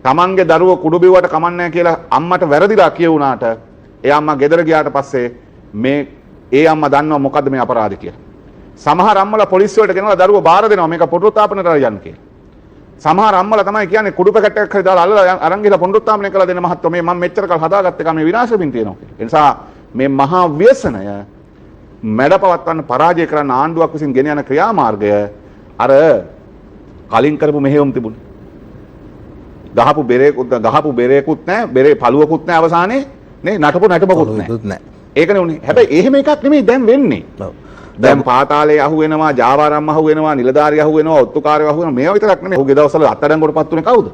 තමන්ගේ දරුවෝ කුඩු බිව්වට කමන්නේ කියලා අම්මට වැරදිලා කියුණාට ඒ අම්මා ගෙදර ගියාට පස්සේ මේ ඒ අම්මා දන්නවා මොකද්ද මේ අපරාධය කියලා. සමහර අම්මලා පොලිසිය වලට ගෙනලා දරුවෝ බාර දෙනවා මේක පුනරුත්ථාපනයට යන්න කියලා. සමහර අම්මලා තමයි කියන්නේ කුඩු පැකට් එකක් හරි දාලා අල්ලලා අරන් ගිහලා පුනරුත්ථාපනය කරලා දෙන්න මහත්තයෝ මේ මම මෙච්චර කල් හදාගත්ත එක මේ විනාශ වෙමින් තියෙනවා කියලා. ඒ නිසා මේ මහා ව්‍යසනය මැඩපවත්වන්න පරාජය කරන්න ආණ්ඩුවක් විසින් ගෙන යන ක්‍රියාමාර්ගය අර කලින් කරපු මෙහෙයුම් තිබුණේ. ගහපු බෙරේකුත් නැහැ, බෙරේ පළුවකුත් නැහැ අවසානයේ නේ නටපු නටපකුත් නැහැ. ඒකනේ උනේ. හැබැයි එහෙම එකක් නෙමෙයි දැන් වෙන්නේ. දැන් පාතාලේ අහු වෙනවා, ජාවාරම් අහු වෙනවා, නිලධාරිය අහු වෙනවා, ඔත්තුකාරයෝ අහු වෙනවා. මේවා විතරක් නෙමෙයි. ඔහුගේ දවස්වල අත්අඩංගුවටපත් උනේ කවුද?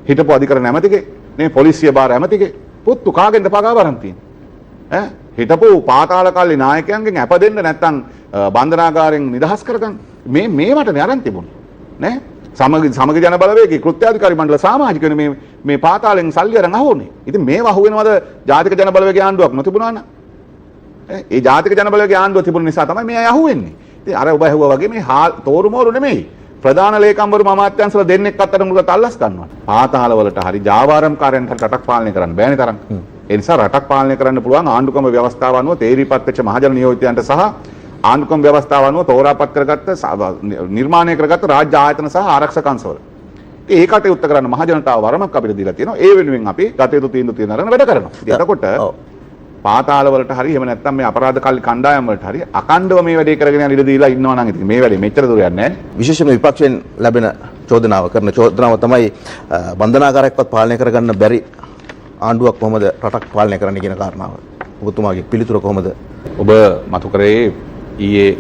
හිටපු අධිකරණ ඇමතිගේ, නේ පොලිසිය බාර ඇමතිගේ. පුත්තු කාගෙන්ද පගා වරන් තියෙන්නේ? හිටපු පාතාල කල්ලි නායකයන්ගෙන් අප දෙන්න නැත්තම් බන්ධනාගාරයෙන් නිදහස් කරගන්න. මේවටනේ අරන් තිබුණේ. නේ? සමග ජන බලවේගයේ කෘත්‍යාධිකාරී මණ්ඩල සමාජිකයන් මේ පාතාලෙන් සල්ලි අරන් අහුවනේ. ඉතින් මේව අහු වෙනවද ජාතික ජන බලවේගයේ ආණ්ඩුවක් නොතිබුණා නම්? ඒ ජාතික ජන බලවේගයේ ආණ්ඩුව තිබුණ නිසා තමයි මේ අය අහුවෙන්නේ. ඉතින් අර ඔබ ඇහුවා වගේ මේ තෝරු මෝරු නෙමෙයි. ප්‍රධාන ලේකම්වරු අමාත්‍යංශවල දෙන්නෙක් අතර මුලට අල්ලස් ගන්නවා. පාතාල වලට හරි ජාවාරම්කාරයන්ට රටක් පාලනය කරන්න බෑනේ තරම්. ඒ නිසා රටක් පාලනය කරන්න පුළුවන් ආණ්ඩුක්‍රම ව්‍යවස්ථාව අනුව තේරීපත් වෙච්ච මහජන නියෝජිතයන්ට සහ ආණ්ඩුක්‍රම ව්‍යවස්ථාව අනුව තෝරාපත් කරගත්ත නිර්මාණය කරගත්ත රාජ්‍ය ආයතන සහ ආරක්ෂක අංශවල. ඒ කටයුත්ත කරන්න මහජනතාව වරමක් අපිට දීලා තියෙනවා. ඒ වෙනුවෙන් අපි ගතයුතු තීන්දුව තියෙන අරගෙන වැඩ කරනවා. ඉතින් එතකොට පාතාල වලට හරි එහෙම නැත්නම් මේ අපරාධ කල්ලි කණ්ඩායම් වලට හරි අකණ්ඩව මේ වැඩේ කරගෙන යන ඉඩ දීලා ඉන්නවා නම් ඉතින් මේ වැඩේ මෙච්චර දුර යන්නේ නැහැ. විශේෂයෙන්ම විපක්ෂයෙන් ලැබෙන චෝදනාව තමයි බන්ධනාගාරයක්වත් පාලනය කරගන්න බැරි ආණ්ඩුවක් කොහොමද රටක් පාලනය කරන්න කියන කාරණාව. ඔබතුමාගේ පිළිතුර කොහොමද? ඔබ මතු කරේ ඊයේ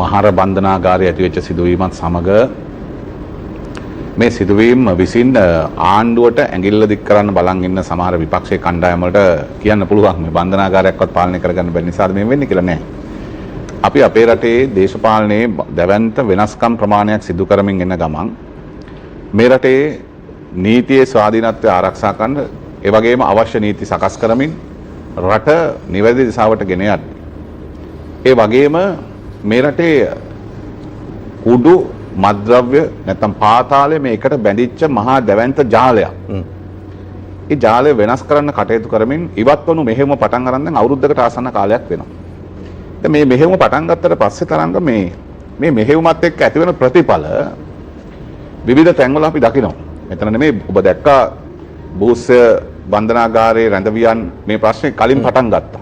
මහර බන්ධනාගාරය ඇති වෙච්ච සිදුවීමත් සමග මේ සිදුවීම් විසින් ආණ්ඩුවට ඇඟිල්ල දික් කරන්න බලන් ඉන්න සමහර විපක්ෂයේ කණ්ඩායම් වලට කියන්න පුළුවන් මේ බන්ධනාගාරයක්වත් පාලනය කරගන්න බැරි නිසාද මේ වෙන්නේ කියලා නෑ. අපි අපේ රටේ දේශපාලනයේ දැවැන්ත වෙනස්කම් ප්‍රමාණයක් සිදු කරමින් එන ගමන් මේ රටේ නීතියේ ස්වාධීනත්වය ආරක්ෂා කරන්න ඒ වගේම අවශ්‍ය නීති සකස් කරමින් රට නිවැරදි දිශාවට ගෙන යන්න. ඒ වගේම මේ රටේ කුඩු මද්ද්‍රව්‍ය නැත්නම් පාතාලය මේකට බැඳිච්ච මහා දැවැන්ත ජාලයක්. ඒ ජාලය වෙනස් කරන්න කටයුතු කරමින් ඉවත් වුණු මෙහෙයුම පටන් අරන් දැන් අවුරුද්දකට ආසන්න කාලයක් වෙනවා. දැන් මේ මෙහෙයුම පටන් ගත්තට පස්සේ තරංග මේ මෙහෙයුමත් එක්ක ඇති වෙන ප්‍රතිඵල විවිධ තැන්වල අපි දකිනවා. මෙතන නෙමෙයි ඔබ දැක්කා බූස්ය බන්ධනාගාරයේ රැඳවියන් මේ ප්‍රශ්නේ කලින් පටන් ගත්තා.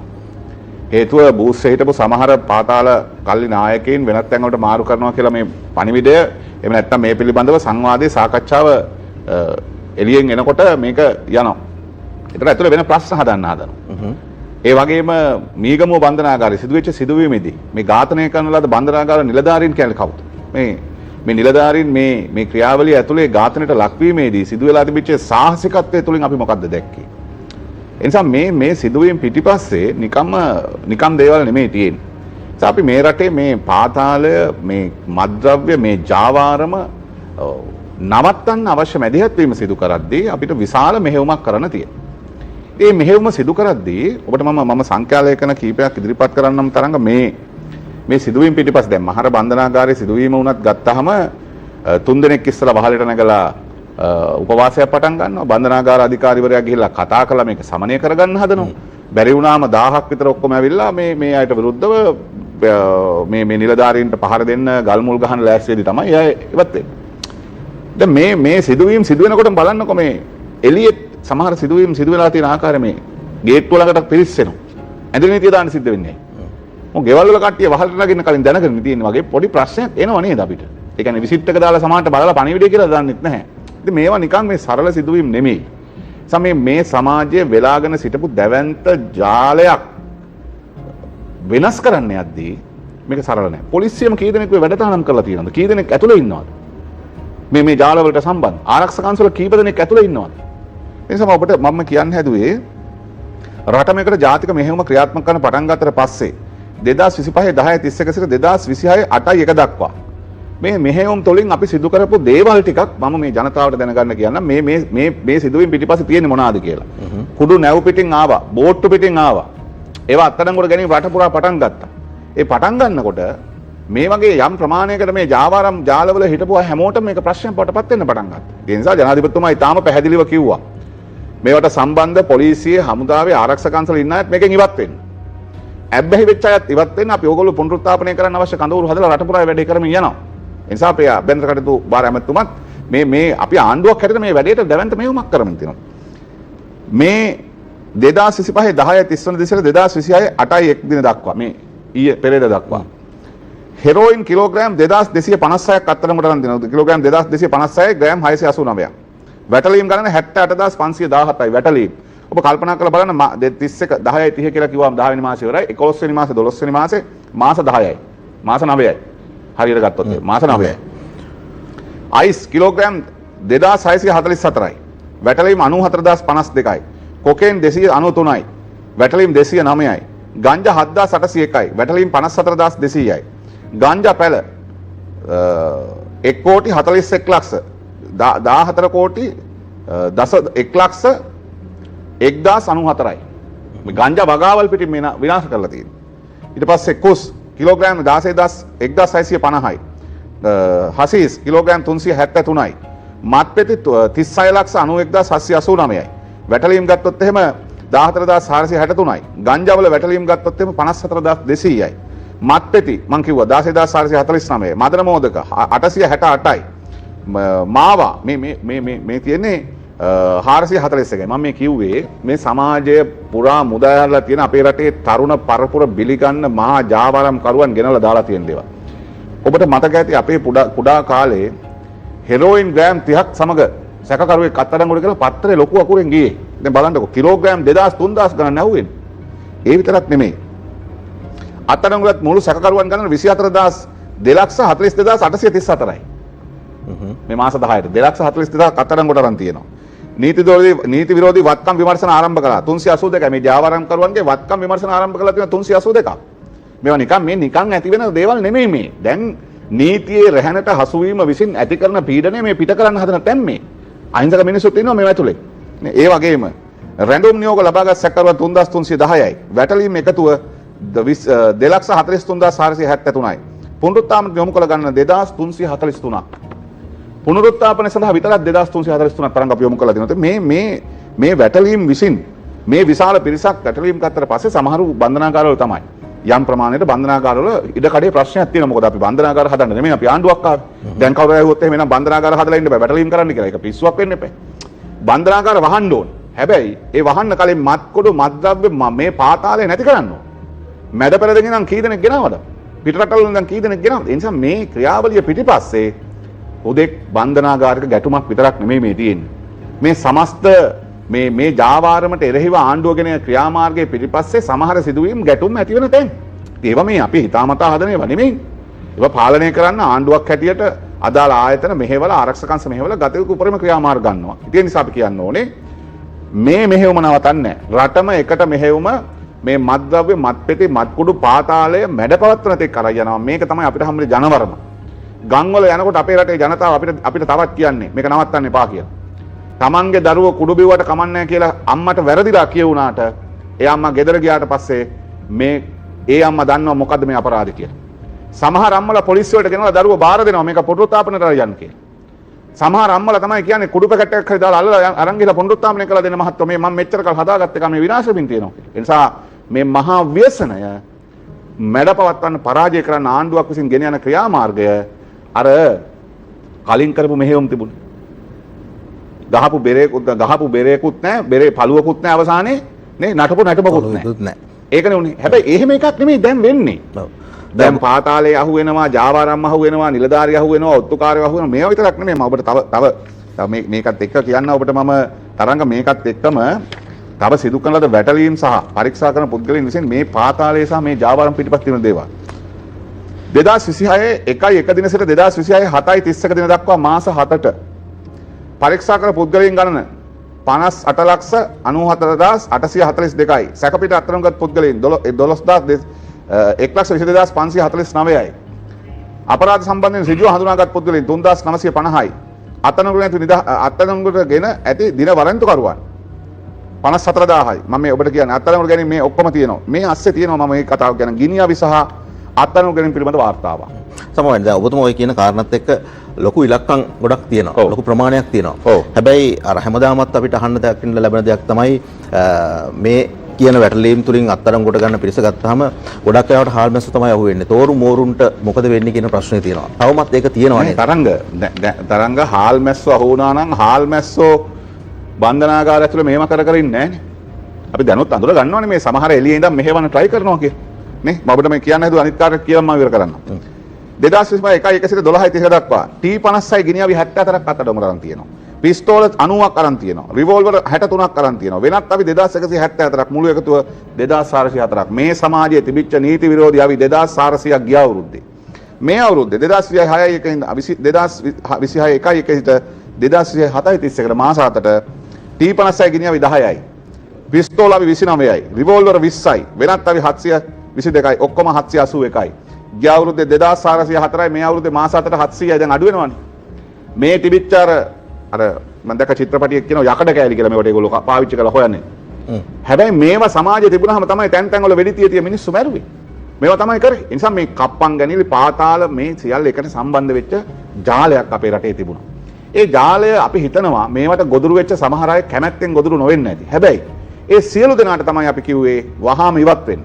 හේතුව බූස්සේ හිටපු සමහර පාතාල කල්ලි නායකයින් වෙනත් තැන්වලට මාරු කරනවා කියලා මේ පණිවිඩය එහෙම නැත්නම් මේ පිළිබඳව සංවාදයේ සාකච්ඡාව එළියෙන් එනකොට මේක යනවා. ඒතර ඇතුළේ වෙන ප්‍රශ්න හදන්න හදනවා. ඒ වගේම මීගමුව බන්ධනාගාරයේ සිදුවෙච්ච සිදුවීමේදී මේ ඝාතනය කරන ලද බන්ධනාගාර නිලධාරීන් කියන්නේ කවුද? මේ නිලධාරීන් මේ ක්‍රියාවලිය ඇතුලේ ඝාතනයට ලක්වීමේදී සිදු වෙලා තිබිච්ච සාහසිකත්වය තුලින් අපි මොකද්ද දැක්කේ? එනිසා මේ සිදුවීම් පිටිපස්සේ නිකම් දේවල් නෙමෙයි තියෙන්නේ. ඒ අපි මේ රටේ මේ පාතාලය, මේ මද්ද්‍රව්‍ය, මේ ජාවාරම නවත්තන්න අවශ්‍ය මැදිහත් වීම සිදු කරද්දී අපිට විශාල මෙහෙයුමක් කරන්න තියෙනවා. මේ මෙහෙයුම සිදු කරද්දී ඔබට මම සංඛ්‍යාලේඛන කීපයක් ඉදිරිපත් කරන්නම් තරංග මේ සිදුවීම් පිටිපස්සේ දැන් මහර බන්ධනාගාරයේ සිදුවීම වුණත් ගත්තාම 3 දෙනෙක් ඉස්සලා වහලට නැගලා උපවාසයක් පටන් ගන්නවා. බන්ධනාගාර අධිකාරිවරයා ගිහිල්ලා කතා කරලා මේක සමනය කරගන්න හදනවා. බැරි වුණාම 1000ක් විතර ඔක්කොම ඇවිල්ලා මේ අයට විරුද්ධව මේ නිලධාරීන්ට පහර දෙන්න ගල් මුල් ගහන ලෑස්තියේදී තමයි එයා ඉවත් වෙන්නේ. දැන් මේ සිදුවීම් සිදු වෙනකොට බලන්නකො මේ එළියේ සමහර සිදුවීම් සිදු වෙලා තියෙන ආකාරය මේ ගේට්ටුව ළඟට පිරිස්සෙනවා. ඇඳිලි නීතිය දාන්න සිද්ධ වෙන්නේ නැහැ. මොකද ගෙවල් වල කට්ටිය වහලට නගින්න කලින් දැනගෙන තියෙන වගේ පොඩි ප්‍රශ්නයක් එනවා නේද අපිට. ඒ කියන්නේ විසිට් එක දාලා සමානට බලලා පණිවිඩය කියලා දන්නෙත් නැහැ. ඉතින් මේවා නිකන් මේ සරල සිදුවීම් නෙමෙයි. මේ සමාජයේ වෙලාගෙන සිටපු දැවැන්ත ජාලයක් වෙනස් කරන්න යද්දී මේක සරල නෑ. පොලිසියම කී දෙනෙක් වැඩටහනම් කරලා තියෙනවද? කී දෙනෙක් ඇතුලේ ඉන්නවද? මේ ජාල වලට සම්බන්ධ ආරක්ෂක අංශවල කීප දෙනෙක් ඇතුලේ ඉන්නවද? ඒ නිසා ඔබට මම කියන්න හැදුවේ රට මේකට ජාතික මෙහෙයුම ක්‍රියාත්මක කරන පටන් ගත්තට පස්සේ 2025 10:31 සිට 2026 8:1 දක්වා මේ මෙහෙයුම් තුළින් අපි සිදු කරපු දේවල් ටිකක් මම මේ ජනතාවට දැනගන්න කියන්නම්. මේ සිදුවීම් පිටිපස්සේ තියෙන්නේ මොනවාද කියලා. කුඩු නැව් පිටින් ආවා, බෝට්ටු පිටින් ආවා. ඒවා අත්අඩංගුවට ගැනීම රට පුරා පටන් ගත්තා. ඒ පටන් ගන්නකොට මේ වගේ යම් ප්‍රමාණයකට මේ ජාවාරම් ජාලවල හිටපුවා හැමෝටම මේක ප්‍රශ්නයක් වටපත් වෙන්න පටන් ගත්තා. ඒ නිසා ජනාධිපතිතුමා ඊටාම පැහැදිලිව කිව්වා. මේවට සම්බන්ධ පොලිසිය, හමුදාවේ ආරක්ෂක අංශවල ඉන්න අයත් මේකෙන් ඉවත් වෙන්න. ඇබ්බැහි වෙච්ච අයත් ඉවත් වෙන්න අපි ඕගොල්ලෝ පුනරුත්ථාපනය කරන්න අවශ්‍ය කඳවුරු හදලා රට පුරා වැඩේ කරමින් යනවා. ඒ නිසා අපේ අභ්‍යන්තර කටයුතු භාර ඇමතුමත් මේ අපි ආණ්ඩුවක් හැටියට මේ වැඩේට දැවැන්ත මෙහෙයුමක් කරමින් තියෙනවා. මේ 2025 10 30 වෙනි දිසාවේ 2026 8යි 1 දින දක්වා මේ ඊයේ පෙරේද දක්වා හෙරෝයින් කිලෝග්‍රෑම් 2256ක් අත්අඩංගුවට අරන් දෙනවා. Kilogram 2256 gram 689ක්. වැටලීම් ගණන 68517යි වැටලීම්. ඔබ කල්පනා කරලා බලන්න 31 10යි 30 කියලා කිව්වම 10 වෙනි මාසේ ඉවරයි. 11 වෙනි මාසේ 12 වෙනි මාසේ මාස 10යි. මාස 9යි. හරියට ගත්තොත් මාස 9යි. අයිස් කිලෝග්‍රෑම් 2644යි. වැටලීම් 94052යි. කොකේන් 293යි. වැටලීම් 209යි. ගංජා 7801යි. වැටලීම් 54200යි. ගංජා පැල 1 කෝටි 41 ලක්ෂ 14 කෝටි 1 ලක්ෂ 1094යි. මේ ගංජා වගාවල් පිටින් මේ විනාශ කරලා තියෙනවා. ඊට පස්සේ කුස් කිලෝග්‍රෑම් 16,650යි. හසීස් කිලෝග්‍රෑම් 373යි. මත්පෙති 36 ලක්ෂ 91,789යි. වැටලීම් ගත්තොත් එහෙම 14463යි. ගංජාවල වැටලීම් ගත්තොත් එහෙම 54200යි. මත්පෙති මං කිව්වා 16449යි. මදන මෝදක 868යි. මාවා මේ තියෙන්නේ 441යි. මම මේ කිව්වේ මේ සමාජය පුරා මුදාහැරලා තියෙන අපේ රටේ තරුණ පරපුර බිලිගන්න මහා ජාවාරම් කරුවන් ගෙනලා දාලා තියෙන දේවල්. ඔබට මතක ඇති අපේ කුඩා කාලේ හෙරෝයින් ග්‍රෑම් 30ක් සමග සැකකරුවෙක් අත්අඩංගුවට කියලා පත්‍රේ ලොකු අකුරෙන් ගියේ. දැන් බලන්නකො කිලෝග්‍රෑම් 2000 3000 ගණන් නැහුවේ. ඒ විතරක් නෙමෙයි. අත්අඩංගුවත් මුළු සැකකරුවන් ගණන 2442834යි. මේ මාස 10ට 242000ක් අත්අඩංගුවට අරන් තියෙනවා. නීති විරෝධී වත්කම් විමර්ශන ආරම්භ කළා 382යි. මේ ජාවාරම් කරුවන්ගේ වත්කම් විමර්ශන ආරම්භ කළා තියෙනවා 382ක්. මේවා නිකන් ඇති වෙන දේවල් නෙමෙයි මේ. දැන් නීතියේ රැහැනට හසු වීම විසින් ඇති කරන පීඩනය මේ පිට කරන්න හදන තැන් මේ. අහිංසක මිනිස්සුත් ඉන්නවා මේ ඇතුලේ. ඒ වගේම රැඳුම් නියෝග ලබාගත් සැකකරුවන් 3310යි. වැටලීම් එකතුව 2,43,473යි. පුනරුත්ථාපනයට යොමු කළ ගණන 2,343ක්. පුනරුත්ථාපනය සඳහා විතරක් 2,343ක් තරම් අපි යොමු කළා දෙනවා. මේ වැටලීම් විසින් මේ විශාල පිරිසක් වැටලීම් ගත්තට පස්සේ සමහරු බන්ධනාගාරවල තමයි. යම් ප්‍රමාණයකට බන්ධනාගාරවල ඉඩ කඩේ ප්‍රශ්නයක් තියෙනවා. මොකද අපි බන්ධනාගාර හදන්න නෙමෙයි අපි ආණ්ඩුවක් ආවේ. දැන් කවුරු ඇහුවොත් එහෙම නම් බන්ධනාගාර හදලා ඉන්න බෑ වැටලීම් කරන්න කියලා. ඒක පිස්සුවක් වෙන්න එපා. බන්ධනාගාර වහන්න ඕන. හැබැයි ඒ වහන්න කලින් මත්කොඩු මත්ද්‍රව්‍ය මේ පාතාලේ නැති කරන්න ඕන. මැඩ පෙරදගෙන නම් කී දෙනෙක් ගෙනවද? පිටරටවල නම් කී දෙනෙක් ගෙනවද? ඒ නිසා මේ ක්‍රියාවලිය පිටිපස්සේ උදෙක් බන්ධනාගාරික ගැටුමක් විතරක් නෙමෙයි මේ තියෙන්නේ. මේ සමස්ත මේ ජාවාරමට එරෙහිව ආණ්ඩුව ගෙන ක්‍රියාමාර්ගයේ පිටිපස්සේ සමහර සිදුවීම් ගැටුම් ඇති වෙන තැන්. ඒවා මේ අපි හිතාමතා හදන ඒවා නෙමෙයි. ඒවා පාලනය කරන්න ආණ්ඩුවක් හැටියට අදාළ ආයතන මෙහෙවල ආරක්ෂක අංශ මෙහෙවල ගත යුතු උපරිම ක්‍රියාමාර්ග ගන්නවා. ඒ නිසා අපි කියන්න ඕනේ මේ මෙහෙයුම නවතන්නේ නැහැ. රටම එකට මෙහෙයුම මේ මත්ද්‍රව්‍ය මත්පෙති මත්කුඩු පාතාලය මැඩපවත්වන තෙක් කරා යනවා. මේක තමයි අපිට හම්බෙන්නේ ජනවරම. ගම්වල යනකොට අපේ රටේ ජනතාව අපිට තවත් කියන්නේ මේක නවත්තන්න එපා කියලා. තමන්ගේ දරුවෝ කුඩු බිව්වට කමන්නේ කියලා අම්මට වැරදිලා කියුණාට ඒ අම්මා ගෙදර ගියාට පස්සේ ඒ අම්මා දන්නවා මොකද්ද මේ අපරාධය කියලා. සමහර අම්මලා පොලිසියට ගෙනලා දරුවෝ බාර දෙනවා මේක පුනරුත්ථාපනයට යන්න කියලා. සමහර අම්මලා තමයි කියන්නේ කුඩු පැකට් හරි දාලා අල්ලලා අරන් ගිහලා පුනරුත්ථාපනය කරලා දෙන්න මහත්තයෝ මේ මම මෙච්චර කල් හදාගත්ත එක මේ විනාශ වෙමින් තියෙනවා කියලා. ඒ නිසා මේ මහා ව්‍යසනය මැඩපවත්වන්න පරාජය කරන්න ආණ්ඩුවක් විසින් ගෙන යන ක්‍රියාමාර්ගය අර කලින් කරපු මෙහෙයුම් තිබුණේ. ගහපු බෙරේකුත් නැහැ, බෙරේ පළුවකුත් නැහැ අවසානයේ නේ නටපු නටපකුත් නැහැ. ඒකනේ උනේ. හැබැයි එහෙම එකක් නෙමෙයි දැන් වෙන්නේ. දැන් පාතාලේ අහු වෙනවා, ජාවාරම් අහු වෙනවා, නිලධාරිය අහු වෙනවා, ඔත්තුකාරයෝ අහු වෙනවා. මේවා විතරක් නෙමෙයි. මම ඔබට තව මේකත් එක්ක කියන්න ඔබට මම තරංග මේකත් එක්කම තව සිදු කරන ලද වැටලීම් සහ පරීක්ෂා කරන පුද්ගලයන් විසින් මේ පාතාලයේ සහ මේ ජාවාරම් පිටිපස්ස තියෙන දේවල් 2026 1 දින සිට 2026 7යි 31 දින දක්වා මාස 7ට පරීක්ෂා කළ පුද්ගලයන් ගණන 58,94,842යි. සැකපිට අත්අඩංගුගත් පුද්ගලයන් 1,22,549යි. අපරාධ සම්බන්ධයෙන් ඍජුව හඳුනාගත් පුද්ගලයන් 3,950යි. අත්අඩංගුවට ගෙන ඇති දින වරන්තුකරුවන් 54,000යි. මම මේ ඔබට කියන්නේ අත්අඩංගුවට ගැනීම මේ ඔක්කොම තියෙනවා. මේ අස්සේ තියෙනවා මම මේ කතාව කියන ගිනිඅවි සහ අත්අඩංගුවට ගැනීම පිළිබඳ වාර්තාවක්. සමහරවිට දැන් ඔබතුමා ඔය කියන කාරණාත් එක්ක ලොකු ඉලක්කම් ගොඩක් තියෙනවා. ඔව්. ලොකු ප්‍රමාණයක් තියෙනවා. ඔව්. හැබැයි අර හැමදාමත් අපිට අහන්න දකින්න ලැබෙන දෙයක් තමයි මේ කියන වැටලීම් තුලින් අත්අඩංගුවට ගන්න පිරිස ගත්තාම ගොඩක් වෙලාවට හාල්මැස්ස තමයි අහුවෙන්නේ. තෝරු මෝරුන්ට මොකද වෙන්නේ කියන ප්‍රශ්නේ තියෙනවා. තවමත් ඒක තියෙනවා නේද? තරංග හාල් මැස්සෝ අහු වුණා නම් හාල් මැස්සෝ බන්ධනාගාරය ඇතුලේ මෙහෙම කර ඉන්නේ නැහැ නේ. අපි දැනුත් අඳුර ගන්නවනේ මේ සමහර එළියේ ඉඳන් මෙහෙවන්න try කරනවා කිය. නේ මම ඔබට මේ කියන්න හදුවා අනිත් කාර්යයක් කියලා මම ඉවර කරන්නම්. 2021 1 සිට 12 30 දක්වා T56 ගිනියවි 74ක් අත්අඩංගුවට අරන් තියෙනවා. පිස්තෝල 90ක් අරන් තියෙනවා. රිවෝල්වර් 63ක් අරන් තියෙනවා. වෙනත් අපි 2174ක් මුළු එකතුව 2404ක්. මේ සමාජයේ තිබිච්ච නීති විරෝධී අවි 2400ක් ගිය අවුරුද්දේ. මේ අවුරුද්දේ 2026 එක ඉඳන් 2026 1 සිට 2027 31කට මාස 7ට T56 ගිනියවි 10යි. පිස්තෝල අවි 29යි. රිවෝල්වර් 20යි. වෙනත් අවි 722යි. ඔක්කොම 781යි. ගිය අවුරුද්දේ 2404යි මේ අවුරුද්දේ මාස 7ට 700යි දැන් අඩු වෙනවනේ. මේ තිබිච්ච අර මම දැක්ක චිත්‍රපටියක් කියනවා යකඩ කෑලි කියලා මේවට ඒගොල්ලෝ පාවිච්චි කරලා හොයන්නේ. හැබැයි මේවා සමාජයේ තිබුණාම තමයි තැන් තැන් වල වෙඩි තිය මිනිස්සු මැරුවේ. මේවා තමයි කරේ. ඒ නිසා මේ කප්පන් ගැනීම පාතාල මේ සියල්ල එකට සම්බන්ධ වෙච්ච ජාලයක් අපේ රටේ තිබුණා. ඒ ජාලය අපි හිතනවා මේවට ගොදුරු වෙච්ච සමහර අය කැමැත්තෙන් ගොදුරු නොවෙන්නේ නැති. හැබැයි ඒ සියලු දෙනාට තමයි අපි කිව්වේ වහාම ඉවත් වෙන්න.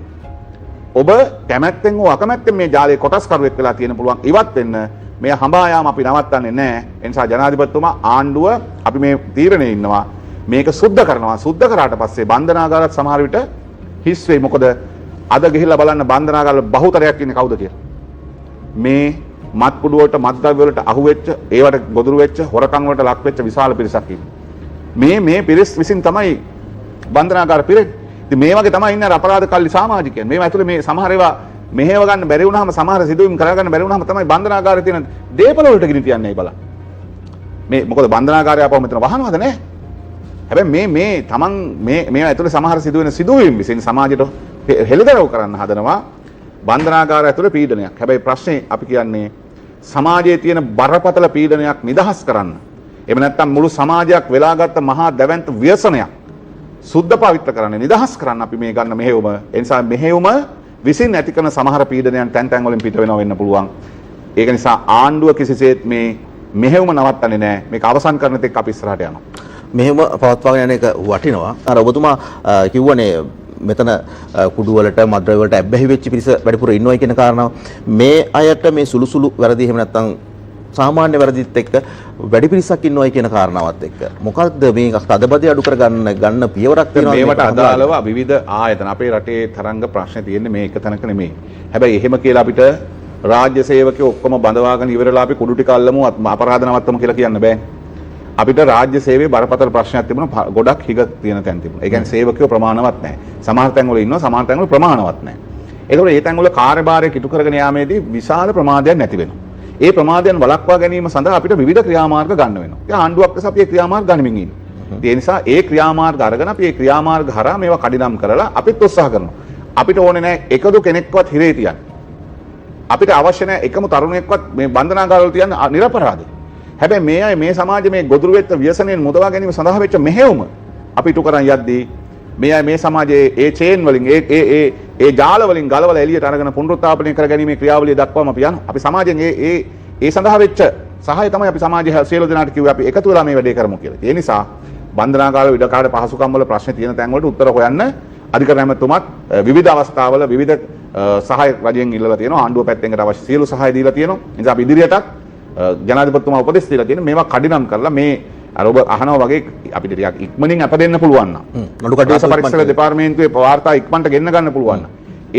ඔබ කැමැත්තෙන් හෝ අකමැත්තෙන් මේ ජාලයේ කොටස්කරුවෙක් වෙලා තියෙන පුළුවන් ඉවත් වෙන්න. මේ හඹා යාම අපි නවත්තන්නේ නැහැ. ඒ නිසා ජනාධිපතිතුමා ආණ්ඩුව අපි මේ තීරණේ ඉන්නවා මේක සුද්ධ කරනවා. සුද්ධ කරාට පස්සේ බන්ධනාගාරات සමහර විට හිස් වෙයි. මොකද අද ගිහිල්ලා බලන්න බන්ධනාගාර බහුතරයක් ඉන්නේ කවුද කියලා. මේ මත් කුඩු වලට මත් ද්‍රව්‍ය වලට අහු වෙච්ච, ඒවට ගොදුරු වෙච්ච, හොරකම් වලට ලක් වෙච්ච විශාල පිරිසක් ඉන්නේ. මේ පිරිස් විසින් තමයි බන්ධනාගාර පිරෙන්නේ. ඉතින් මේ වගේ තමයි ඉන්නේ අපරාධ කල්ලි සමාජිකයන්. මේවා ඇතුලේ මේ සමහර ඒවා මෙහෙව ගන්න බැරි වුණාම සමහර සිදුවීම් කරගන්න බැරි වුණාම තමයි බන්ධනාගාරයේ තියෙන දේපල වලට ගිනි තියන්නේ බලන්න. මේ මොකද බන්ධනාගාරය ආපහු මෙතන වහනවද නැහැ. හැබැයි මේ තමන් මේවා ඇතුලේ සමහර සිදුවෙන සිදුවීම් විසින් සමාජයට හෙළිදරව් කරන්න හදනවා බන්ධනාගාරය ඇතුලේ පීඩනයක්. හැබැයි ප්‍රශ්නේ අපි කියන්නේ සමාජයේ තියෙන බරපතල පීඩනයක් නිදහස් කරන්න. එහෙම නැත්නම් මුළු සමාජයක් වෙලාගත් මහා දැවැන්ත ව්‍යසනයක් සුද්ධ පවිත්‍ර කරන්න නිදහස් කරන්න අපි මේ ගන්න මෙහෙයුම. ඒ නිසා මෙහෙයුම විසින් ඇති කරන සමහර පීඩනයන් තැන් තැන් වලින් පිට වෙනවා වෙන්න පුළුවන්. ඒක නිසා ආණ්ඩුව කිසිසේත් මේ මෙහෙයුම නවත්තන්නේ නැහැ. මේක අවසන් කරන තෙක් අපි ඉස්සරහට යනවා. මෙහෙම පවත්වාගෙන යන එක වටිනවා. අර ඔබතුමා කිව්වනේ මෙතන කුඩු වලට මද්ද්‍රව්‍ය වලට ඇබ්බැහි වෙච්ච පිරිස වැඩිපුර ඉන්නවයි කියන කාරණාව. මේ අයට මේ සුළු වැරදි එහෙම නැත්නම් සාමාන්‍ය වැරදිත් එක්ක වැඩි පිරිසක් ඉන්නවයි කියන කාරණාවත් එක්ක මොකක්ද මේක තදබදී අඩු කරගන්න පියවරක් තියෙනවා. මේවට අදාළව විවිධ ආයතන අපේ රටේ තරංග ප්‍රශ්න තියෙන්නේ මේ එක තැනක නෙමෙයි. හැබැයි එහෙම කියලා අපිට රාජ්‍ය සේවකයෝ ඔක්කොම බඳවාගෙන ඉවරලා අපි කුඩු ටික අල්ලමු අපරාධ නවත්තමු කියලා කියන්න බෑ. අපිට රාජ්‍ය සේවයේ බරපතල ප්‍රශ්නයක් තිබුණා. ගොඩක් හිග තියෙන තැන් තිබුණා. ඒ කියන්නේ සේවකයෝ ප්‍රමාණවත් නැහැ. සමහර තැන් වල ඉන්නවා, සමහර තැන් වල ප්‍රමාණවත් නැහැ. ඒකෝර ඒ තැන් වල කාර්යභාරය කිටු කරගෙන යාමේදී විශාල ප්‍රමාදයක් නැති වෙනවා. ඒ ප්‍රමාදයන් වළක්වා ගැනීම සඳහා අපිට විවිධ ක්‍රියාමාර්ග ගන්න වෙනවා. ඒ ආණ්ඩුවක් ලෙස අපි ඒ ක්‍රියාමාර්ග ගනිමින් ඉන්නේ. ඒ නිසා ඒ ක්‍රියාමාර්ග අරගෙන අපි ඒ ක්‍රියාමාර්ග හරහා මේවා කඩිනම් කරලා අපිත් උත්සාහ කරනවා. අපිට ඕනේ නැහැ එකදු කෙනෙක්වත් හිරේ තියන්න. අපිට අවශ්‍ය නැහැ එකම තරුණයෙක්වත් මේ බන්ධනාගාරවල තියන්න නිරපරාධ. හැබැයි මේ අය මේ සමාජයේ මේ ගොදුරු වෙච්ච ව්‍යසනයෙන් මුදවා ගැනීම සඳහා වෙච්ච මෙහෙයුම අපි ඉටු කරන් යද්දී මේ අය මේ සමාජයේ ඒ චේන් වලින් ඒ ජාල වලින් ගලවලා එළියට අරගෙන පුනරුත්ථාපනය කර ගැනීමේ ක්‍රියාවලිය දක්වාම අපි යනවා. අපි සමාජයෙන් ඒ සඳහා වෙච්ච සහාය තමයි අපි සමාජයේ සියලු දෙනාට කිව්වේ අපි එකතු වෙලා මේ වැඩේ කරමු කියලා. ඒ නිසා බන්ධනාගාර ඉඩකාඩ පහසුකම් වල ප්‍රශ්න තියෙන තැන් වලට උත්තර හොයන්න අධිකරණ ඇමතුමත් විවිධ අවස්ථාවල විවිධ සහාය රජයෙන් ඉල්ලලා තියෙනවා. ආණ්ඩුව පැත්තෙන් අවශ්‍ය සියලු සහාය දීලා තියෙනවා. ඒ නිසා අපි ඉදිරියටත් ජනාධිපතිතුමා උපදෙස් දීලා තියෙන මේවා කඩිනම් කරලා මේ අර ඔබ අහනවා වගේ අපිට ටිකක් ඉක්මනින් අප දෙන්න පුළුවන් නම් නඩු කඩේ පරීක්ෂණ දෙපාර්තමේන්තුවේ වාර්තා ඉක්මනට ගෙන්න ගන්න පුළුවන් නම්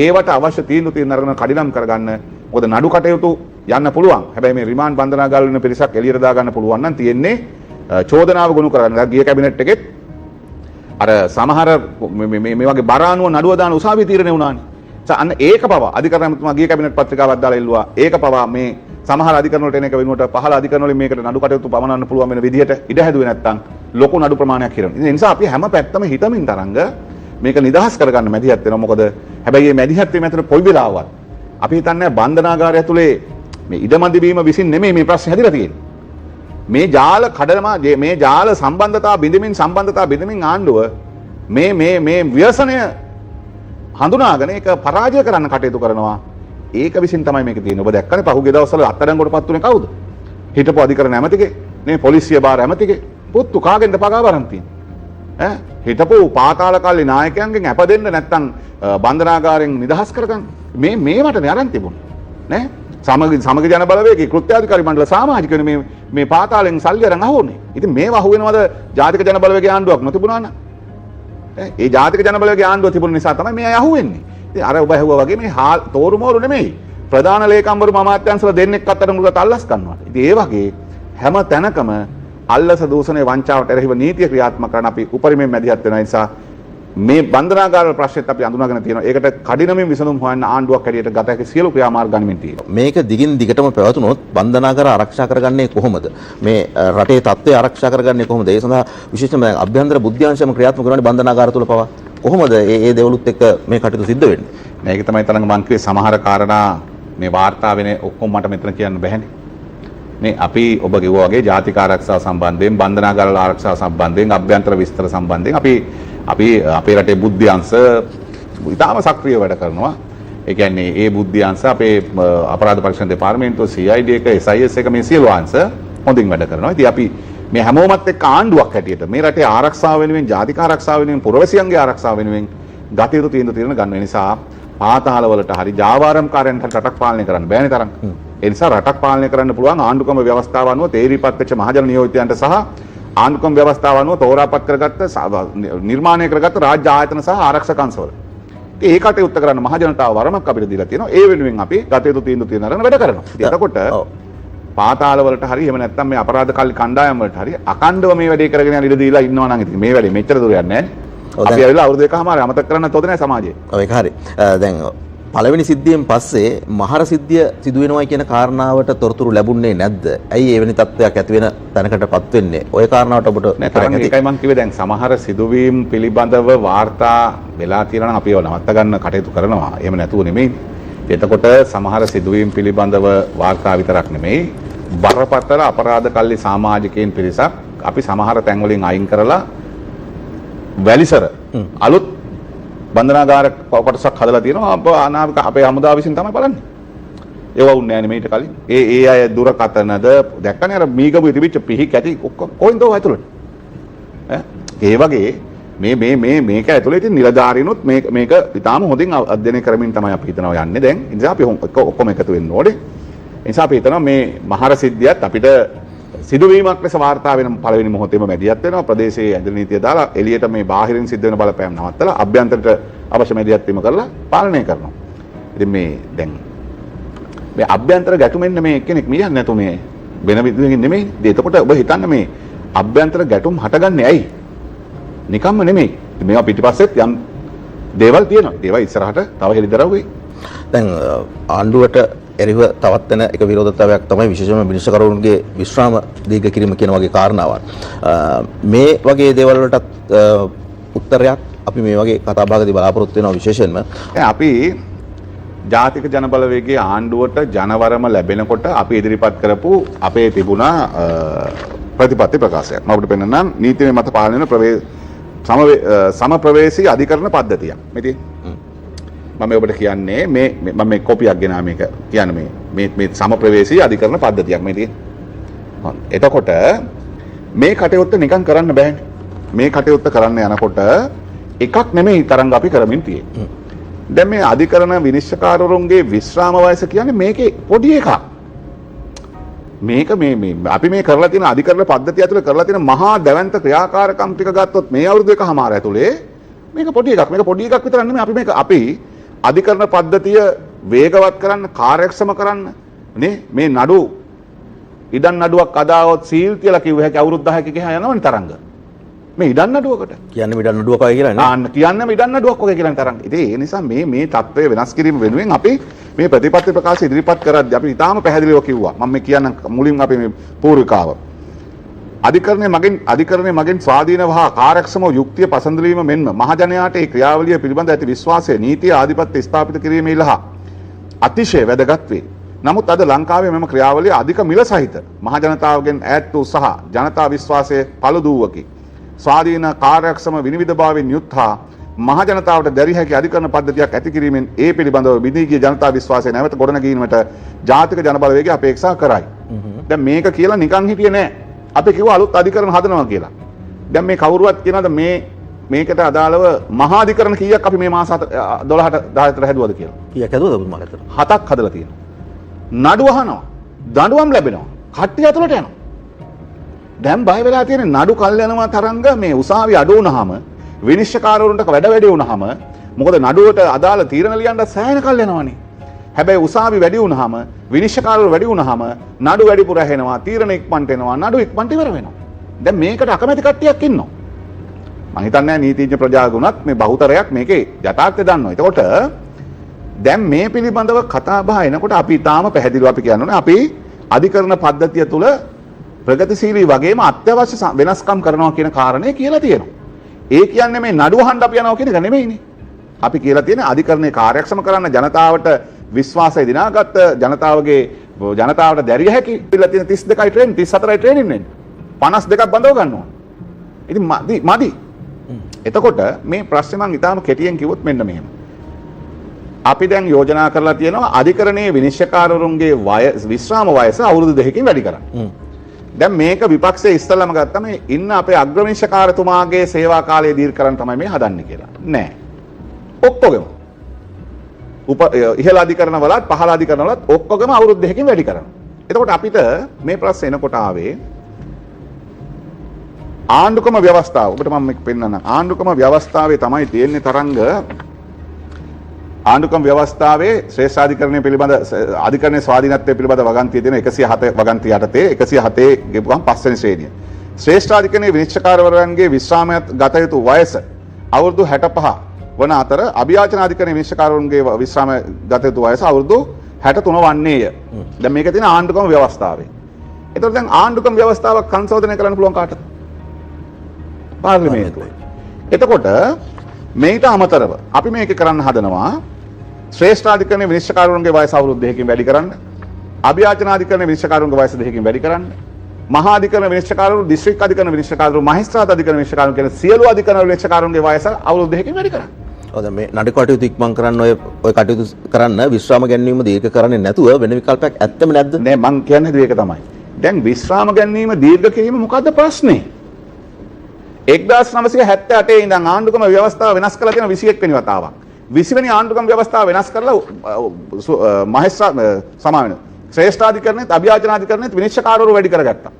ඒවට අවශ්‍ය තීන්දුව තියෙන අරගෙන කඩිනම් කරගන්න. මොකද නඩු කටයුතු යන්න පුළුවන්. හැබැයි මේ රිමාන්ඩ් බන්ධනාගාර වල ඉන්න පිරිසක් එළියට දා ගන්න පුළුවන් නම් තියෙන්නේ චෝදනාව ගොනු කරගන්න. ගිය කැබිනට් එකෙත් අර සමහර මේ වගේ බරානුව නඩුව දාන උසාවිය තීරණය වුණානේ. අන්න ඒක පවා අධිකරණ ඇමතුමා ගිය කැබිනට් පත්‍රිකාවක් දාලා එල්ලුවා. ඒක පවා මේ සමහර අධිකරණ වලට එන එක වෙනුවට පහළ අධිකරණ වලින් මේකට නඩු කටයුතු පවනන්න පුළුවන් වෙන විදිහට ඉඩ හැදුවේ නැත්නම් ලොකු නඩු ප්‍රමාණයක් හිරෙනවා. ඒ නිසා අපි හැම පැත්තම හිතමින් තරංග මේක නිදහස් කරගන්න මැදිහත් වෙනවා. මොකද හැබැයි මේ මැදිහත් වීම ඇතුළේ කොයි වෙලාවවත් අපි හිතන්නේ බන්ධනාගාරය ඇතුලේ මේ ඉඩමදි වීම විසින් නෙමෙයි මේ ප්‍රශ්නේ හැදිලා තියෙන්නේ. මේ ජාල කඩලමා මේ ජාල සම්බන්ධතා බිඳමින් ආණ්ඩුව මේ ව්‍යසනය හඳුනාගෙන ඒක පරාජය කරන්න කටයුතු කරනවා. ඒක විසින් තමයි මේක තියෙන්නේ. ඔබ දැක්කනේ පහුගිය දවස්වල අත්අඩංගුවටපත් උනේ කවුද? හිටපු අධිකරණ ඇමතිගේ, නේ පොලිසිය භාර ඇමතිගේ පුතු කාගෙන්ද පගා වරන් තියෙන්නේ? හිටපු පාතාල කල්ලි නායකයන්ගෙන් අප දෙන්න නැත්තම් බන්ධනාගාරයෙන් නිදහස් කරගන්න. මේවටනේ අරන් තිබුණේ. නේ? සමග ජන බලවේගයේ කෘත්‍යාධිකාරී මණ්ඩල සමාජිකයන් මේ පාතාලෙන් සල්ලි අරන් අහුවනේ. ඉතින් මේව අහුවෙනවද ජාතික ජන බලවේගයේ ආණ්ඩුවක් නොතිබුණා නම්? ඒ ජාතික ජන බලවේගයේ ආණ්ඩුව තිබුණ නිසා තමයි මේ අය අහුවෙන්නේ. ඉතින් අර ඔබ ඇහුවා වගේ මේ තෝරු මෝරු නෙමෙයි. ප්‍රධාන ලේකම්වරු අමාත්‍යංශවල දෙන්නෙක් අත්අඩංගුවට අල්ලස් ගන්නවා. ඉතින් ඒ වගේ හැම තැනකම අල්ලස දූෂණය වංචාවට එරෙහිව නීතිය ක්‍රියාත්මක කරන අපි උපරිමයෙන් මැදිහත් වෙන නිසා මේ බන්ධනාගාර ප්‍රශ්නෙත් අපි අඳුනගෙන තියෙනවා. ඒකට කඩිනමින් විසඳුම් හොයන්න ආණ්ඩුවක් හැටියට ගත හැකි සියලු ක්‍රියාමාර්ග ගනිමින් තියෙනවා. මේක දිගින් දිගටම පැවතුනොත් බන්ධනාගාර ආරක්ෂා කරගන්නේ කොහොමද? මේ රටේ තත්ත්වය ආරක්ෂා කරගන්නේ කොහොමද? ඒ සඳහා විශේෂයෙන්ම අභ්‍යන්තර බුද්ධ්‍යාංශයම ක්‍රියාත්මක කරන්නේ බන්ධනාගාර තුල පවා. කොහොමද මේ දේවලුත් එක්ක මේ කටයුතු සිද්ධ වෙන්නේ? මේක තමයි තරංග මං කිව්වේ සමහර කාරණා මේ වාර්තා වෙන්නේ ඔක්කොම මට මෙතන කියන්න බැහැනේ. මේ අපි ඔබ කිව්වා වගේ ජාතික ආරක්ෂාව සම්බන්ධයෙන් බන්ධනාගාර ආරක්ෂාව සම්බන්ධයෙන් අභ්‍යන්තර විස්තර සම්බන්ධයෙන් අපි අපේ රටේ බුද්ධ්‍යංශ ඉතාම සක්‍රිය වැඩ කරනවා. ඒ කියන්නේ ඒ බුද්ධ්‍යංශ අපේ අපරාධ පරීක්ෂණ දෙපාර්තමේන්තුව CID එක SIS එක මේ සියලු අංශ හොඳින් වැඩ කරනවා. ඉතින් අපි මේ හැමෝමත් එක්ක ආණ්ඩුවක් හැටියට මේ රටේ ආරක්ෂාව වෙනුවෙන් ජාතික ආරක්ෂාව වෙනුවෙන් පුරවැසියන්ගේ ආරක්ෂාව වෙනුවෙන් ගත යුතු තීරණ ගන්න නිසා පාතාල වලට හරි ජාවාරම්කාරයන්ට රටක් පාලනය කරන්න බෑනේ තරම්. ඒ නිසා රටක් පාලනය කරන්න පුළුවන් ආණ්ඩුක්‍රම ව්‍යවස්ථාව අනුව තේරීපත් වෙච්ච මහජන නියෝජිතයන්ට සහ ආණ්ඩුක්‍රම ව්‍යවස්ථාව අනුව තෝරාපත් කරගත්ත නිර්මාණය කරගත්ත රාජ්‍ය ආයතන සහ ආරක්ෂක අංශවල. ඉතින් ඒ කටයුත්ත කරන්න මහජනතාව වරමක් අපිට දීලා තියෙනවා. ඒ වෙනුවෙන් අපි ගත යුතු තීරණ අරගෙන වැඩ කරනවා. ඉතින් එතකොට පාතාල වලට හරි එහෙම නැත්නම් මේ අපරාධ කල්ලි කණ්ඩායම් වලට හරි අකණ්ඩව මේ වැඩේ කරගෙන යන ඉඩ දීලා ඉන්නවා නම් ඉතින් මේ වැඩේ මෙච්චර දුර යන්නේ නැහැ නේ. අපි ඇවිල්ලා අවුරුදු එකමාර අමතක කරන්නත් හොඳ නැහැ සමාජයේ. ඔව් ඒක හරි. දැන් පළවෙනි සිද්ධියෙන් පස්සේ මහර සිද්ධිය සිදු වෙනවා කියන කාරණාවට තොරතුරු ලැබුණේ නැද්ද? ඇයි එවැනි තත්ත්වයක් ඇති වෙන තැනකටපත් වෙන්නේ? ওই කාරණාවට ඔබට ඒකයි මම කිව්වේ දැන් සමහර සිදුවීම් පිළිබඳව වාර්තා වෙලා තියෙනවා නම් අපි ඒව නවත්ත ගන්න කටයුතු කරනවා. එහෙම නැතුව නෙමෙයි. එතකොට සමහර සිදුවීම් පිළිබඳව වාර්තා විතරක් නෙමෙයි බරපතල අපරාධ කල්ලි සමාජිකයන් පිරිසක් අපි සමහර තැන් වලින් අයින් කරලා වැලිසර අලුත් බන්ධනාගාර කොටසක් හදලා තියෙනවා. අනාගත අපේ හමුදාව විසින් තමයි බලන්නේ. ඒවා උන්නේ නැහැ නේ මීට කලින්. ඒ අය දුරකථනද දැක්කනේ අර මීගබුවේ තිබිච්ච පිහි කැටි කොහෙන්ද ඔය ඇතුළට? ඒ වගේ මේක ඇතුළේ ඉතින් නිලධාරීනුත් මේක ඉතාම හොඳින් අධ්‍යයනය කරමින් තමයි අපි හිතනවා යන්නේ දැන්. ඒ නිසා අපි ඔක්කොම එකතු වෙන්න ඕනේ. ඒ නිසා අපි හිතනවා මේ මහර සිද්ධියත් අපිට සිදුවීමක් ලෙස වාර්තා වෙන පළවෙනි මොහොතේම මැදිහත් වෙනවා. ප්‍රදේශයේ ඇඳ නීතිය දාලා එළියට මේ බාහිරින් සිද්ධ වෙන බලපෑම් නවත්තලා අභ්‍යන්තරට අවශ්‍ය මැදිහත් වීම කරලා පාලනය කරනවා. ඉතින් මේ දැන් මේ අභ්‍යන්තර ගැටුමෙන් මේ එක්කෙනෙක් මියන්නේ නැතු මේ වෙන විදිහකින් නෙමෙයි. එතකොට ඔබ හිතන්න මේ අභ්‍යන්තර ගැටුම් හටගන්නේ ඇයි? නිකම්ම නෙමෙයි. මේවා පිටිපස්සෙත් යම් දේවල් තියෙනවා. ඒවා ඉස්සරහට තව හෙළිදරව් වෙයි. දැන් ආණ්ඩුවට එරෙහිව තවත් වෙන එක විරෝධතාවයක් තමයි විශේෂයෙන්ම මිනිස්සුකරුන්ගේ විශ්‍රාම දීර්ඝ කිරීම කියන වගේ කාරණාවක්. මේ වගේ දේවල් වලටත් උත්තරයක් අපි මේ වගේ කතා බහකදී බලාපොරොත්තු වෙනවා විශේෂයෙන්ම. අපි ජාතික ජන බලවේගයේ ආණ්ඩුවට ජනවරම ලැබෙනකොට අපි ඉදිරිපත් කරපු අපේ තිබුණා ප්‍රතිපත්ති ප්‍රකාශයක්. මම ඔබට පෙන්නන්නම් නීතිමය මත පාලනය වෙන සම ප්‍රවේශී අධිකරණ පද්ධතියක්. මෙතේ මම ඔබට කියන්නේ මම මේ කොපියක් ගෙනා මේක කියන්නේ මේ සම ප්‍රවේශී අධිකරණ පද්ධතියක් මේ තියෙන. එතකොට මේ කටයුත්ත නිකන් කරන්න බෑනේ. මේ කටයුත්ත කරන්න යනකොට එකක් නෙමෙයි තරංග අපි කරමින් තියෙන්නේ. දැන් මේ අධිකරණ විනිශ්චයකාරවරුන්ගේ විශ්‍රාම වයස කියන්නේ මේකේ පොඩි එකක්. මේක මේ අපි මේ කරලා තියෙන අධිකරණ පද්ධතිය ඇතුලේ කරලා තියෙන මහා දැවැන්ත ක්‍රියාකාරකම් ටික ගත්තොත් මේ අවුරුදු එකමාර ඇතුලේ මේක පොඩි එකක්. මේක පොඩි එකක් විතර නෙමෙයි අපි අධිකරණ පද්ධතිය වේගවත් කරන්න කාර්යක්ෂම කරන්න නේ මේ නඩු ඉඩම් නඩුවක් අදාවොත් සීල් කියලා කිව්ව හැකි අවුරුදු 10ක ගියා යනවනේ තරංග. මේ ඉඩම් නඩුවකට කියන්නේ ඉඩම් නඩුවක් වගේ කියලා නේ. ආන්න කියන්නේ ඉඩම් නඩුවක් වගේ කියලා තරංග. ඉතින් ඒ නිසා මේ தত্ত্বය වෙනස් කිරීම වෙනුවෙන් අපි මේ ප්‍රතිපත්ති ප්‍රකාශ ඉදිරිපත් කරද්දී අපි ඉතාම පැහැදිලිව කිව්වා. මම මේ කියන්න මුලින් අපි මේ පූර්විකාව අධිකරණය මගින් ස්වාධීන වහා කාර්යක්ෂම යුක්තිය පසඳ වීම මෙන්ම මහජනයාට ඒ ක්‍රියාවලිය පිළිබඳ ඇති විශ්වාසය නීතිය ආධිපත්‍ය ස්ථාපිත කිරීමේ ඉලහා අතිශය වැදගත් වේ. නමුත් අද ලංකාවේ මෙම ක්‍රියාවලිය අධික මිල සහිත මහජනතාවගෙන් ඈත් වූ සහ ජනතා විශ්වාසයේ පළුදූවකි. ස්වාධීන කාර්යක්ෂම විනිවිදභාවයෙන් යුත් හා මහ ජනතාවට දැරිය හැකි අධිකරණ පද්ධතියක් ඇති කිරීමෙන් ඒ පිළිබඳව බිඳී ගිය ජනතා විශ්වාසය නැවත ගොඩනැගීමට ජාතික ජනබලවේගය අපේක්ෂා කරයි. දැන් මේක කියලා නිකන් හිටියේ නෑ. අපි කිව්වා අලුත් අධිකරණ හදනවා කියලා. දැන් මේ කවුරුවත් කියනවාද මේකට අදාළව මහා අධිකරණ කීයක් අපි මේ මාස 12ට 17ට හැදුවද කියලා? කීයක් හැදුවද ඔබතුමාලා අතට? 7ක් හදලා තියෙනවා. නඩු අහනවා. දඬුවම් ලැබෙනවා. කට්ටිය ඇතුළට යනවා. දැන් බය වෙලා තියෙන නඩු කල් යනවා තරංග මේ උසාවි අඩු වුණාම විනිශ්චයකාරවරුන්ට වැඩි වුණාම මොකද නඩුවට අදාළ තීරණ ලියන්න සෑහෙන කල් යනවනේ. හැබැයි උසාවි වැඩි වුණාම විනිශ්චයකාරවරු වැඩි වුණාම නඩු වැඩිපුර ඇහෙනවා, තීරණ ඉක්මනට එනවා, නඩු ඉක්මනට ඉවර වෙනවා. දැන් මේකට අකමැති කට්ටියක් ඉන්නවා. මම හිතන්නේ නීතිඥ ප්‍රජාගුණත් මේ බහුතරයක් මේකේ යථාර්ථය දන්නවා. එතකොට දැන් මේ පිළිබඳව කතා බහ එනකොට අපි ඊටාම පැහැදිලිව අපි කියන්නේ අපි අධිකරණ පද්ධතිය තුල ප්‍රගතිශීලී වගේම අත්‍යවශ්‍ය වෙනස්කම් කරනවා කියන කාරණේ කියලා තියෙනවා. ඒ කියන්නේ මේ නඩුව අහන්න අපි යනවා කියන එක නෙමෙයිනේ. අපි කියලා තියෙන්නේ අධිකරණේ කාර්යක්ෂම කරන්න ජනතාවට විශ්වාසය දිනාගත්ත ජනතාවට දැරිය හැකි පිළිලා තියෙන 32යි ට්‍රේනින් 34යි ට්‍රේනින් වෙන්නේ. 52ක් බඳව ගන්නවා. ඉතින් මදි. එතකොට මේ ප්‍රශ්නේ මම ඊටාම කෙටියෙන් කිව්වොත් මෙන්න මෙහෙම. අපි දැන් යෝජනා කරලා තියෙනවා අධිකරණයේ විනිශ්චයකාරවරුන්ගේ විශ්‍රාම වයස අවුරුදු 2කින් වැඩි කරන්න. දැන් මේක විපක්ෂයේ ඉස්සල්ලාම ගත්තම ඉන්න අපේ අග්‍රවිනිශ්චයකාරතුමාගේ සේවා කාලය දීර්ඝ කරන්න තමයි මේ හදන්නේ කියලා. නෑ. ඔක්කොගෙම. ඉහළ අධිකරණ වලත් පහළ අධිකරණ වලත් ඔක්කොගෙම අවුරුදු 2කින් වැඩි කරනවා. එතකොට අපිට මේ ප්‍රශ්න එනකොට ආවේ ආණ්ඩුක්‍රම ව්‍යවස්ථාව. ඔබට මම මේක පෙන්නන්න. ආණ්ඩුක්‍රම ව්‍යවස්ථාවේ තමයි තියෙන්නේ තරංග ආණ්ඩුක්‍රම ව්‍යවස්ථාවේ ශ්‍රේෂ්ඨාධිකරණය පිළිබඳ අධිකරණයේ ස්වාධීනත්වය පිළිබඳ වගන්තිය තියෙන 107 වගන්තිය යටතේ 107 ගෙවුවම් 5 වෙනි ශ්‍රේණිය. ශ්‍රේෂ්ඨාධිකරණයේ විනිශ්චයකාරවරුන්ගේ විශ්‍රාමයට ගත යුතු වයස අවුරුදු 65 වන අතර අභියාචනාධිකරණයේ විනිශ්චයකාරවරුන්ගේ විශ්‍රාම ගත යුතු වයස අවුරුදු 63 වන්නේය. දැන් මේක තියෙන ආණ්ඩුක්‍රම ව්‍යවස්ථාවේ. ඒතකොට දැන් ආණ්ඩුක්‍රම ව්‍යවස්ථාවක් සංශෝධනය කරන්න පුළුවන් කාටද? පාර්ලිමේන්තුවේ. එතකොට මේට අමතරව අපි මේක කරන්න හදනවා ශ්‍රේෂ්ඨාධිකරණයේ විනිශ්චයකාරවරුන්ගේ වයස අවුරුදු 2කින් වැඩි කරන්න, අභියාචනාධිකරණයේ විනිශ්චයකාරවරුන්ගේ වයස 2කින් වැඩි කරන්න, මහා අධිකරණ විනිශ්චයකාරවරු, දිස්ත්‍රික් අධිකරණ විනිශ්චයකාරවරු, මහේස්ත්‍රාත් අධිකරණ විනිශ්චයකාරවරු කියන සියලු අධිකරණ විනිශ්චයකාරවරුන්ගේ වයස අවුරුදු 2කින් වැඩි කරන්න. ඔව් දැන් මේ නඩු කටයුතු ඉක්මන් කරන්න ඔය කටයුතු කරන්න විශ්‍රාම ගැනීම දීර්ඝ කරන්නේ නැතුව වෙන විකල්පයක් ඇත්තම නැද්ද? නෑ මං කියන්නේ ඒක තමයි. දැන් විශ්‍රාම ගැනීම දීර්ඝ කිරීම මොකද්ද ප්‍රශ්නේ? 1978 ඉඳන් ආණ්ඩුක්‍රම ව්‍යවස්ථාව වෙනස් කරලා තියෙන 21 වෙනි වතාවක්. 20 වෙනි ආණ්ඩුක්‍රම ව්‍යවස්ථාව වෙනස් කරලා ශ්‍රේෂ්ඨාධිකරණයත් අභියාචනාධිකරණයත් විනිශ්චයකාරවරු වැඩි කරගත්තා.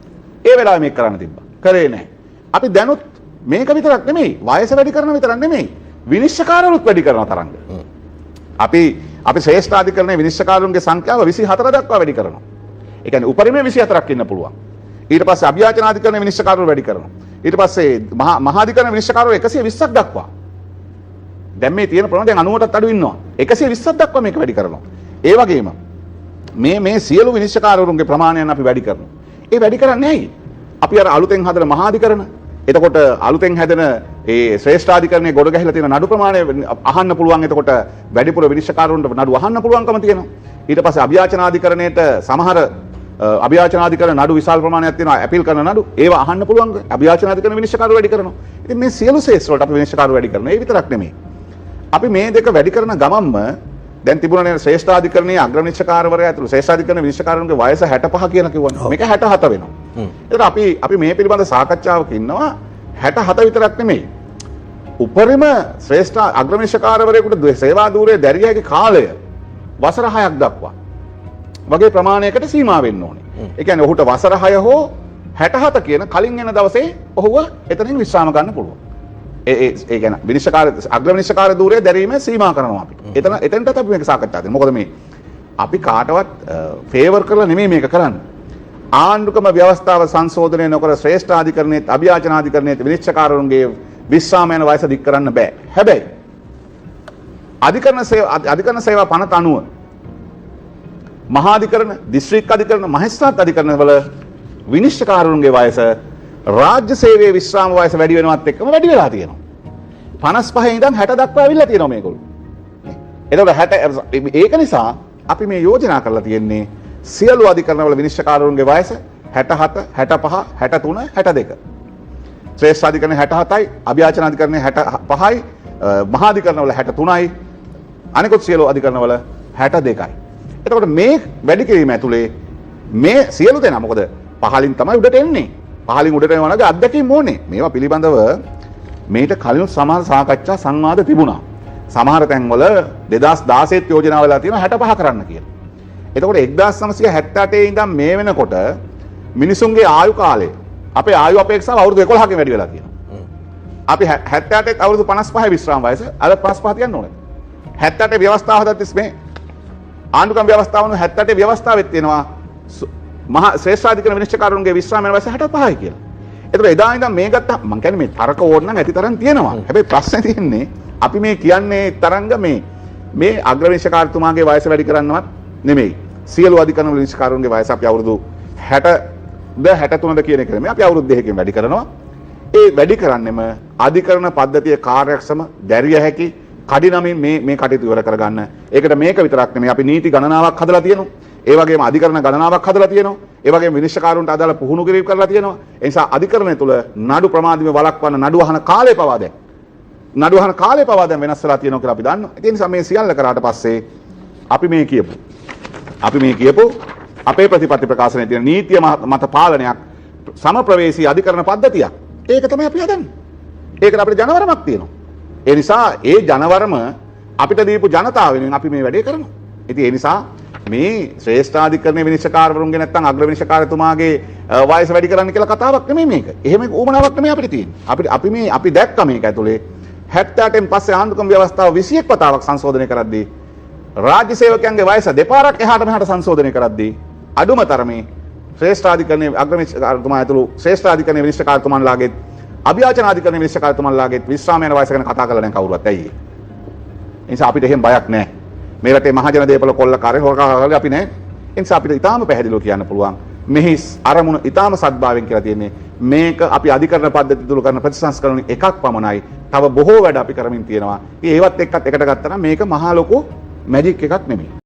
ඒ වෙලාවේ මේක කරන්න තිබ්බා. කරේ නැහැ. අපි දැනුත් මේක විතරක් නෙමෙයි, වයස වැඩි කරන විතරක් නෙමෙයි, විනිශ්චයකාරවරුත් වැඩි කරන තරංග. අපි ශ්‍රේෂ්ඨාධිකරණයේ විනිශ්චයකාරවරුන්ගේ සංඛ්‍යාව 24 දක්වා වැඩි කරනවා. ඒ කියන්නේ උපරිමයේ 24ක් ඉන්න පුළුවන්. ඊට පස්සේ අභියාචනාධිකරණයේ විනිශ්චයකාරවරු වැඩි කරනවා. ඊට පස්සේ මහාධිකරණ විනිශ්චයකාරවරු 120ක් දක්වා. දැන් මේ තියෙන ප්‍රමාණය දැන් 90ටත් අඩු ඉන්නවා. 120ක් දක්වා මේක වැඩි කරනවා. ඒ වගේම මේ සියලු විනිශ්චයකාරවරුන්ගේ ප්‍රමාණයන් අපි වැඩි කරනවා. ඒ වැඩි කරන්නේ ඇයි? අපි අර අලුතෙන් හදන මහාධිකරණ, එතකොට අලුතෙන් හැදෙන ඒ ශ්‍රේෂ්ඨාධිකරණයේ ගොඩ ගැහිලා තියෙන නඩු ප්‍රමාණය අහන්න පුළුවන්. එතකොට වැඩිපුර විනිශ්චයකාරවරුන්ට නඩු අහන්න පුළුවන්කම තියෙනවා. ඊට පස්සේ අභියාචනාධිකරණයට සමහර අභියාචනාධිකරණ නඩු විශාල ප්‍රමාණයක් තියෙනවා, අපීල් කරන නඩු ඒවා අහන්න පුළුවන්. අභියාචනාධිකරණ විනිශ්චයකාරවරු වැඩි කරනවා. ඉතින් මේ සියලු ශේෂ්ත්‍ර වලට අපි විනිශ්චයකාරවරු වැඩි කරනවා. ඒ විතරක් නෙමෙයි. අපි මේ දෙක වැඩි කරන ගමන්ම දැන් තිබුණනේ ශ්‍රේෂ්ඨාධිකරණයේ අග්‍රවිනිශ්චයකාරවරයා ඇතුළු ශ්‍රේෂ්ඨාධිකරණ විනිශ්චයකාරවරුන්ගේ වයස 65 කියලා කිව්වනේ. මේක 67 වෙනවා. ඒතර අපි මේ පිළිබඳ සාකච්ඡාවක ඉන්නවා. 67 විතරක් නෙමෙයි. උපරිම ශ්‍රේෂ්ඨ අග්‍රවිනිශ්චයකාරවරයෙකුට සේවා ධූරයේ දැරිය හැකි කාලය වසර 6ක් දක්වා වගේ ප්‍රමාණයකට සීමා වෙන්න ඕනේ. ඒ කියන්නේ ඔහුට වසර 6 හෝ 67 කියන කලින් එන දවසේ ඔහුව එතනින් විශ්‍රාම ගන්න පුළුවන්. ඒ කියන්නේ අග්‍රවිනිශ්චයකාර ධූරයේ දැරීමේ සීමා කරනවා අපි. එතනටත් අපි මේක සාකච්ඡා කරනවා. මොකද මේ අපි කාටවත් ෆේවර් කරලා නෙමෙයි මේක කරන්නේ. ආණ්ඩුක්‍රම ව්‍යවස්ථාව සංශෝධනය නොකර ශ්‍රේෂ්ඨාධිකරණයේ අභියාචනාධිකරණයේ විනිශ්චයකාරවරුන්ගේ විශ්‍රාම යන වයස දික් කරන්න බෑ. හැබැයි අධිකරණ සේවා පනත අනුව මහාධිකරණ, දිස්ත්‍රික් අධිකරණ, මහේස්ත්‍රාත් අධිකරණ වල විනිශ්චයකාරවරුන්ගේ වයස රාජ්‍ය සේවයේ විශ්‍රාම වයස වැඩි වෙනවත් එක්කම වැඩි වෙලා තියෙනවා. 55 ඉඳන් 60 දක්වා ඇවිල්ලා තියෙනවා මේගොල්ලෝ. එතකොට 60 ඒක නිසා අපි මේ යෝජනා කරලා තියෙන්නේ සියලු අධිකරණවල විනිශ්චයකාරවරුන්ගේ වයස 67, 65, 63, 62. ශ්‍රේෂ්ඨ අධිකරණයේ 67යි, අභියාචන අධිකරණයේ 65යි, මහා අධිකරණවල 63යි. අනිකුත් සියලු අධිකරණවල 62යි. එතකොට මේ වැඩි කිරීම ඇතුලේ මේ සියලු දෙනා මොකද පහලින් තමයි උඩට එන්නේ. පහලින් උඩට එනවා නම් අත්දැකීම් ඕනේ. මේවා පිළිබඳව මේට කලින් සමහර සාකච්ඡා සංවාද තිබුණා. සමහර තැන්වල 2016 යෝජනා වෙලා තියෙනවා 65 කරන්න කියලා. එතකොට 1978 ඉඳන් මේ වෙනකොට මිනිසුන්ගේ ආයු කාලය අපේ ආයු අපේක්ෂාව අවුරුදු 11කින් වැඩි වෙලා තියෙනවා. අපි 78 අවුරුදු 55 විශ්‍රාම වයස අද 55 තියන්න ඕනේ. 78 ව්‍යවස්ථාව හදද්දිස් මේ ආණ්ඩුක්‍රම ව්‍යවස්ථාවන 78 ව්‍යවස්ථාවෙත් තියෙනවා මහා ශ්‍රේෂ්ඨාධිකරණ විනිශ්චයකාරුන්ගේ විශ්‍රාම වයස 65යි කියලා. එතකොට එදා ඉඳන් මේ ගත්තා මම කියන්නේ මේ තරක ඕන නම් ඇති තරම් තියෙනවා. හැබැයි ප්‍රශ්නේ තියෙන්නේ අපි මේ කියන්නේ තරංග මේ අග්‍ර විනිශ්චයකාරතුමාගේ වයස වැඩි කරන්නවත් නෙමෙයි. සියලු අධිකරණ විනිශ්චයකාරුන්ගේ වයස අපි අවුරුදු 60ද 63ද කියන එක නෙමෙයි. අපි අවුරුදු 2කින් වැඩි කරනවා. ඒ වැඩි කරන්නෙම අධිකරණ පද්ධතිය කාර්යක්ෂම දැරිය හැකි කඩිනමින් මේ කටයුතු ඉවර කරගන්න. ඒකට මේක විතරක් නෙමෙයි අපි නීති ගණනාවක් හදලා තියෙනවා. ඒ වගේම අධිකරණ ගණනාවක් හදලා තියෙනවා. ඒ වගේම විනිශ්චයකාරුන්ට අදාළ පුහුණු කිරීම කරලා තියෙනවා. ඒ නිසා අධිකරණය තුළ නඩු ප්‍රමාදීව වළක්වන්න නඩු අහන කාලය පවා දැන් වෙනස් වෙලා තියෙනවා කියලා අපි දන්නවා. ඒ නිසා මේ සියල්ල කරාට පස්සේ අපි මේ කියපු අපේ ප්‍රතිපත්ති ප්‍රකාශනයේ තියෙන නීතිය මත පාලනයක් සමප්‍රවේශී අධිකරණ පද්ධතියක්. ඒක තමයි අපි හදන්නේ. ඒකට අපිට ජනවරමක් තියෙනවා. ඒ නිසා ඒ ජනවරම අපිට දීපු ජනතාව වෙනුවෙන් අපි මේ වැඩේ කරනවා. ඉතින් ඒ නිසා මේ ශ්‍රේෂ්ඨාධිකරණයේ විනිශ්චයකාරවරුන්ගේ නැත්නම් අග්‍ර විනිශ්චයකාරතුමාගේ වයස වැඩි කරන්න කියලා කතාවක් නෙමෙයි මේක. එහෙම උවමනාවක් නෙමෙයි අපිට තියෙන්නේ. අපි දැක්ක මේක ඇතුලේ 78න් පස්සේ ආණ්ඩුක්‍රම ව්‍යවස්ථාව 21 වතාවක් සංශෝධනය කරද්දී රාජ්‍ය සේවකයන්ගේ වයස දෙපාරක් එහාට මෙහාට සංශෝධනය කරද්දී අඩුම තරමේ ශ්‍රේෂ්ඨාධිකරණයේ අග්‍ර විනිශ්චයකාරතුමා ඇතුළු ශ්‍රේෂ්ඨාධිකරණයේ විනිශ්චයකාරතුමන්ලාගේ අභියාචනාධිකරණයේ විනිශ්චයකාරතුමන්ලාගේ විශ්‍රාම යන වයස ගැන කතා කරලා දැන් කවුරුවත් ඇයි ඒ. නිසා අපිට එහෙම බයක් නැහැ. මේ රටේ මහජන දේපල කොල්ලකාරය හොරකාරය අපි නැහැ. ඒ නිසා අපිට ඊටාම පැහැදිලිව කියන්න පුළුවන් මෙහි අරමුණ ඊටාම සත්භාවයෙන් කියලා තියෙන්නේ මේක අපි අධිකරණ පද්ධති තුල කරන ප්‍රතිසංස්කරණ එකක් පමණයි. තව බොහෝ වැඩ අපි කරමින් තියෙනවා. ඒවත් එක්කත් එකට ගත්තා නම් මේක මහා ලොකු මැජික් එකක් නෙමෙයි.